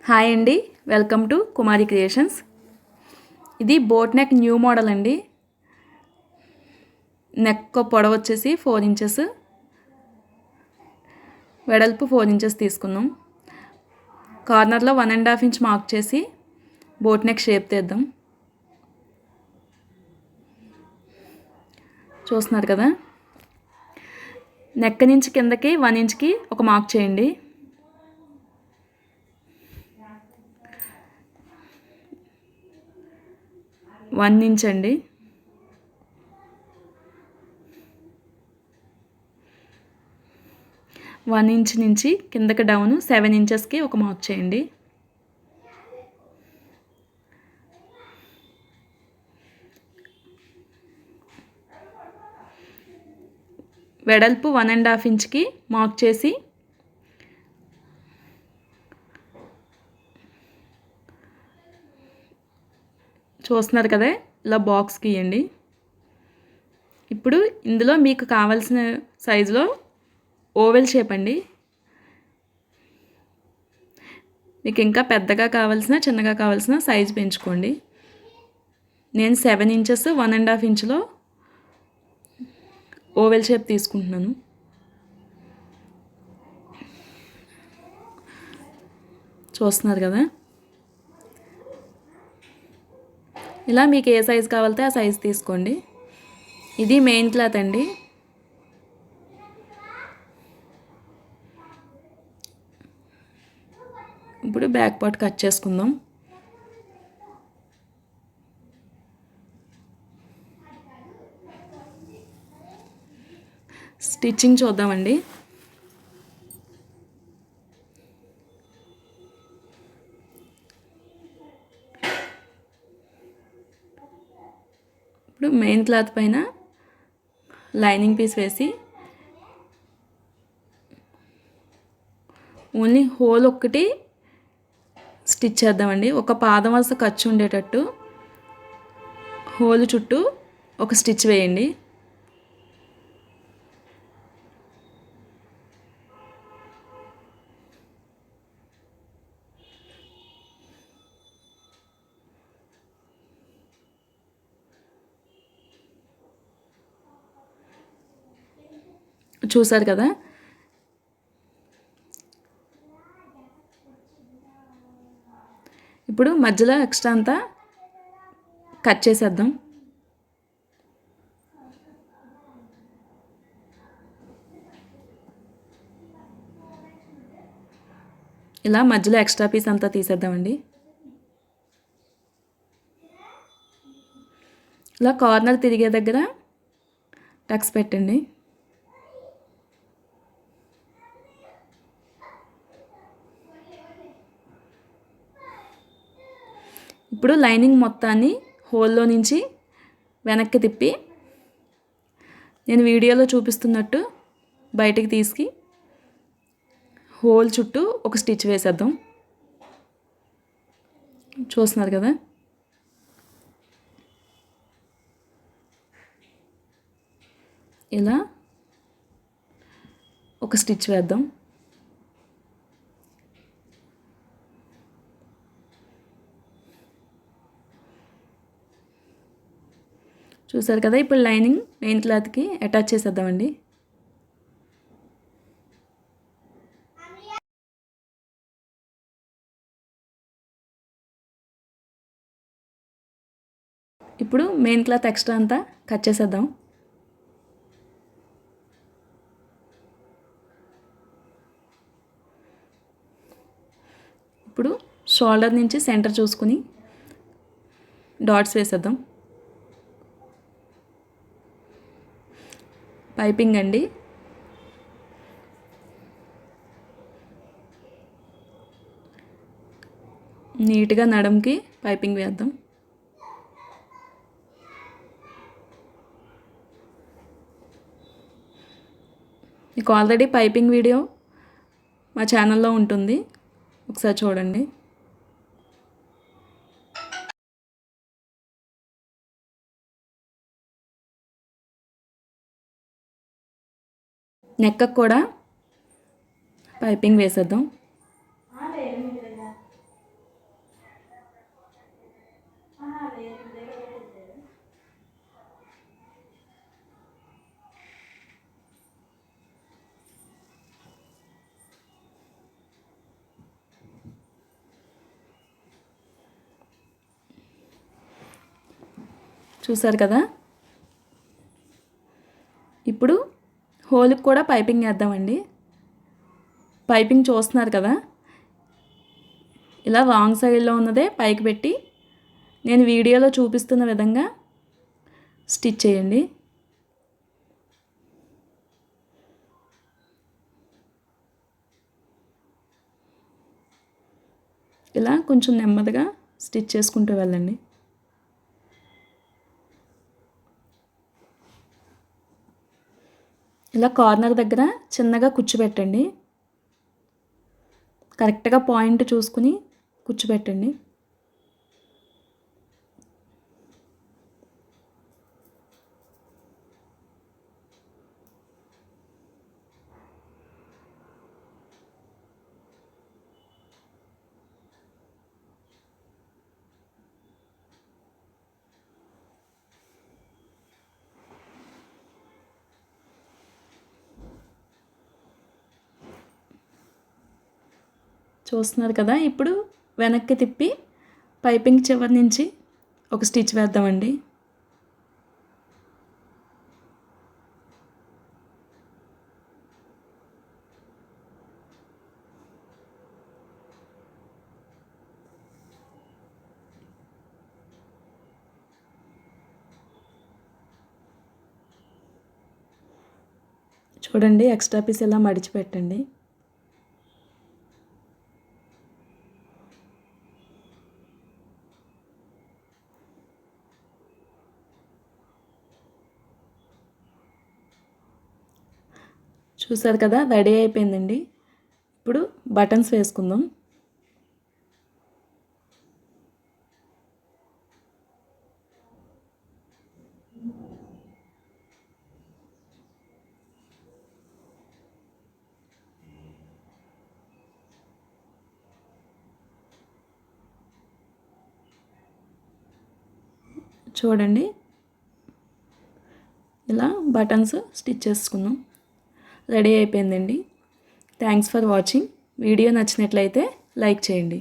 Hi అండి, welcome to Kumari creations. ఇది boat neck new model అండి. నెక్ పొడవు వచ్చేసి 4 ఇంచెస్, వెడల్పు 4 ఇంచెస్ తీసుకున్నాం. కార్నర్లో 1.5 ఇంచ్ మార్క్ చేసి బోట్ నెక్ షేప్ తీద్దాం. చూస్తున్నారు కదా, నెక్ నుంచి కిందకి 1 ఇంచ్కి ఒక మార్క్ చేయండి. వన్ ఇంచ్ అండి. వన్ ఇంచ్ నుంచి కిందకి డౌన్ 7 ఇంచెస్కి ఒక మార్క్ చేయండి. వెడల్పు 1.5 ఇంచ్కి మార్క్ చేసి చూస్తున్నారు కదా, ఇలా బాక్స్ గీయండి. ఇప్పుడు ఇందులో మీకు కావాల్సిన సైజులో ఓవెల్ షేప్ అండి. మీకు ఇంకా పెద్దగా కావాల్సిన చిన్నగా కావాల్సిన సైజు పెంచుకోండి. నేను 7 ఇంచెస్ 1.5 ఇంచులో ఓవెల్ షేప్ తీసుకుంటున్నాను. చూస్తున్నారు కదా, ఇలా మీకు ఏ సైజు కావాలితే ఆ సైజు తీసుకోండి. ఇది మెయిన్ క్లాత్ అండి. ఇప్పుడు బ్యాక్ పార్ట్ కట్ చేసుకుందాం. స్టిచ్చింగ్ చూద్దామండి. ఇప్పుడు మెయిన్ క్లాత్ పైన లైనింగ్ పీస్ వేసి ఓన్లీ హోల్ ఒక్కటి స్టిచ్ చేద్దామండి. ఒక పాదం వరుస ఖర్చు ఉండేటట్టు హోల్ చుట్టూ ఒక స్టిచ్ వేయండి. చూసారు కదా, ఇప్పుడు మధ్యలో ఎక్స్ట్రా అంతా కట్ చేసేద్దాం. ఇలా మధ్యలో ఎక్స్ట్రా పీస్ అంతా తీసేద్దామండి. ఇలా కార్నర్ తిరిగే దగ్గర టక్స్ పెట్టండి. ఇప్పుడు లైనింగ్ మొత్తాన్ని హోల్లో నుంచి వెనక్కి తిప్పి నేను వీడియోలో చూపిస్తున్నట్టు బయటికి తీసి హోల్ చుట్టూ ఒక స్టిచ్ వేసేద్దాం. చూస్తున్నారు కదా, ఇలా ఒక స్టిచ్ వేద్దాం. చూసారు కదా, ఇప్పుడు లైనింగ్ మెయిన్ క్లాత్కి అటాచ్ చేసేద్దామండి. ఇప్పుడు మెయిన్ క్లాత్ ఎక్స్ట్రా అంతా కట్ చేసేద్దాం. ఇప్పుడు షోల్డర్ నుంచి సెంటర్ చూసుకుని డాట్స్ వేసేద్దాం. పైపింగ్ అండి. నీట్గా నడుంకి పైపింగ్ వేద్దాం. మీకు ఆల్రెడీ పైపింగ్ వీడియో మా ఛానల్లో ఉంటుంది, ఒకసారి చూడండి. నెక్కకు కూడా పైపింగ్ వేసేద్దాం. చూసారు కదా. ఇప్పుడు హోల్కి కూడా పైపింగ్ వేద్దామండి. పైపింగ్ చూస్తున్నారు కదా, ఇలా రాంగ్ సైడ్లో ఉన్నదే పైకి పెట్టి నేను వీడియోలో చూపిస్తున్న విధంగా స్టిచ్ చేయండి. ఇలా కొంచెం నెమ్మదిగా స్టిచ్ చేసుకుంటూ వెళ్ళండి. ఇలా కార్నర్ దగ్గర చిన్నగా కుచ్చుపెట్టండి. కరెక్ట్గా పాయింట్ చూసుకుని కుచ్చుపెట్టండి. చూస్తున్నారు కదా. ఇప్పుడు వెనక్కి తిప్పి పైపింగ్ చివరి నుంచి ఒక స్టిచ్ వేద్దామండి. చూడండి, ఎక్స్ట్రా పీస్ ఇలా మడిచిపెట్టండి. చూసారు కదా, రెడీ అయిపోయిందండి. ఇప్పుడు బటన్స్ వేసుకుందాం. చూడండి, ఇలా బటన్స్ స్టిచ్ చేసుకుందాం. రెడీ అయిపోయిందండి. Thanks for watching. వీడియో నచ్చినట్లయితే లైక్ చేయండి.